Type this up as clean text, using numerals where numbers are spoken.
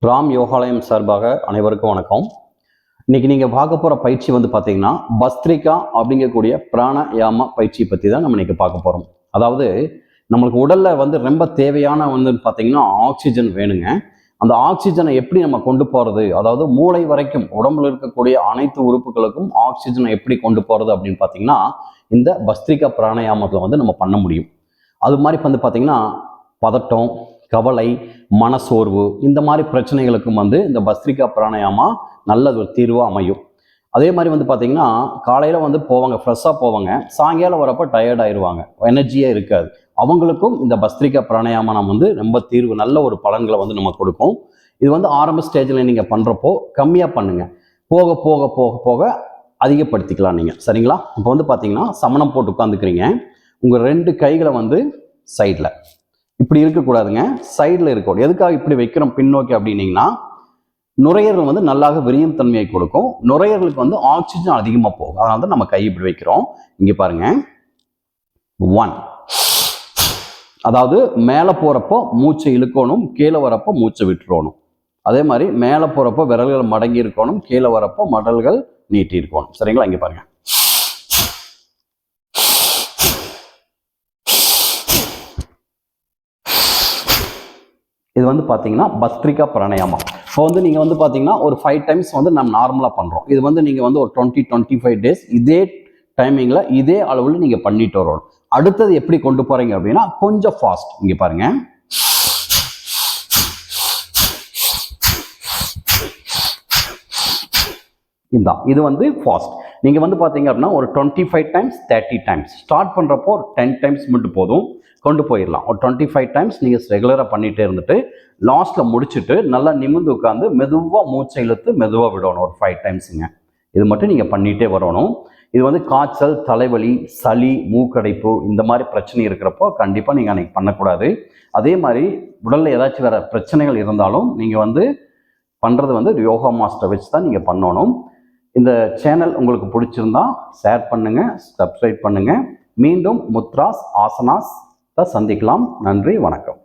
ராம் யோகாலயம் சார்பாக அனைவருக்கும் வணக்கம். இன்னைக்கு நீங்கள் பார்க்க போகிற பயிற்சி வந்து பார்த்தீங்கன்னா பஸ்திரிகா அப்படிங்கக்கூடிய பிராணயாம பயிற்சி பற்றி தான் நம்ம இன்னைக்கு பார்க்க போகிறோம். அதாவது நம்மளுக்கு உடலில் வந்து ரொம்ப தேவையான வந்து பார்த்தீங்கன்னா ஆக்சிஜன் வேணுங்க. அந்த ஆக்சிஜனை எப்படி நம்ம கொண்டு போகிறது, அதாவது மூளை வரைக்கும் உடம்புல இருக்கக்கூடிய அனைத்து உறுப்புகளுக்கும் ஆக்சிஜனை எப்படி கொண்டு போகிறது அப்படின்னு பார்த்தீங்கன்னா இந்த பஸ்திரிகா பிராணயாமத்தில் வந்து நம்ம பண்ண முடியும். அது மாதிரி வந்து பார்த்தீங்கன்னா பதட்டம், கவலை, மனசோர்வு இந்த மாதிரி பிரச்சனைகளுக்கும் வந்து இந்த பஸ்திரிகா பிராணயாமா நல்ல ஒரு தீர்வாக அமையும். அதே மாதிரி வந்து பார்த்தீங்கன்னா காலையில் வந்து போவாங்க, ஃப்ரெஷ்ஷாக போவாங்க, சாயங்காலம் வரப்போ டயர்ட் ஆயிடுவாங்க, எனர்ஜியே இருக்காது. அவங்களுக்கும் இந்த பஸ்திரிகா பிராணயாமா நம்ம வந்து ரொம்ப தீர்வு, நல்ல ஒரு பலன்களை வந்து நம்ம கொடுக்கும். இது வந்து ஆரம்ப ஸ்டேஜில் நீங்கள் பண்ணுறப்போ கம்மியாக பண்ணுங்கள், போக போக போக போக அதிகப்படுத்திக்கலாம் நீங்கள். சரிங்களா? இப்போ வந்து பார்த்தீங்கன்னா சமணம் போட்டு உட்காந்துக்கிறீங்க. உங்கள் 2 கைகளை வந்து சைடில் இப்படி இருக்கக்கூடாதுங்க, சைடில் இருக்கணும். எதுக்காக இப்படி வைக்கிறோம் பின்னோக்கி அப்படின்னீங்கன்னா நுரையீரல் வந்து நல்லாக விரியும் தன்மையை கொடுக்கும், நுரையீரலுக்கு வந்து ஆக்சிஜன் அதிகமாக போகும். அதனால தான் நம்ம கை இப்படி வைக்கிறோம். இங்கே பாருங்க, 1, அதாவது மேலே போகிறப்போ மூச்சை இழுக்கணும், கீழே வரப்போ மூச்சை விட்டுறணும். அதே மாதிரி மேலே போகிறப்போ விரல்கள் மடங்கி இருக்கணும், கீழே வரப்போ மடல்கள் நீட்டி இருக்கணும். சரிங்களா? இங்கே பாருங்க, இது வந்து பார்த்தீங்கன்னா பஸ்திரிகா பிராணயாமா. இப்போ வந்து நீங்கள் வந்து பார்த்தீங்கன்னா ஒரு 5 டைம்ஸ் வந்து நம்ம நார்மலாக பண்ணுறோம். இது வந்து நீங்கள் வந்து ஒரு 20-25 டேஸ் இதே டைமிங்கில் இதே அளவில் நீங்கள் பண்ணிட்டு வரணும். அடுத்தது எப்படி கொண்டு போகிறீங்க அப்படின்னா கொஞ்சம் ஃபாஸ்ட். இங்கே பாருங்க, இது வந்து ஃபாஸ்ட். நீங்கள் வந்து பார்த்தீங்க அப்படின்னா ஒரு 25 டைம்ஸ் 30 டைம்ஸ் ஸ்டார்ட் பண்ணுறப்போ ஒரு 10 டைம்ஸ் மட்டும் போதும், கொண்டு போயிடலாம். ஒரு 25 டைம்ஸ் நீங்கள் ரெகுலராக பண்ணிகிட்டே இருந்துட்டு லாஸ்ட்டில் முடிச்சுட்டு நல்லா நிமிர்ந்து உட்காந்து மெதுவாக மூச்சை இழுத்து மெதுவாக விடணும். ஒரு 5 டைம்ஸுங்க. இது மட்டும் நீங்கள் பண்ணிகிட்டே வரணும். இது வந்து காய்ச்சல், தலைவலி, சளி, மூக்கடைப்பு இந்த மாதிரி பிரச்சனை இருக்கிறப்போ கண்டிப்பாக நீங்கள் அன்றைக்கி பண்ணக்கூடாது. அதே மாதிரி உடலில் ஏதாச்சும் வேறு பிரச்சனைகள் இருந்தாலும் நீங்கள் வந்து பண்ணுறது வந்து யோகா மாஸ்டர் வச்சு தான் நீங்கள் பண்ணணும். இந்த சேனல் உங்களுக்கு பிடிச்சிருந்தா ஷேர் பண்ணுங்கள், சப்ஸ்கிரைப் பண்ணுங்கள். மீண்டும் முத்ராஸ், ஆசனாஸ் சந்திக்கலாம். நன்றி, வணக்கம்.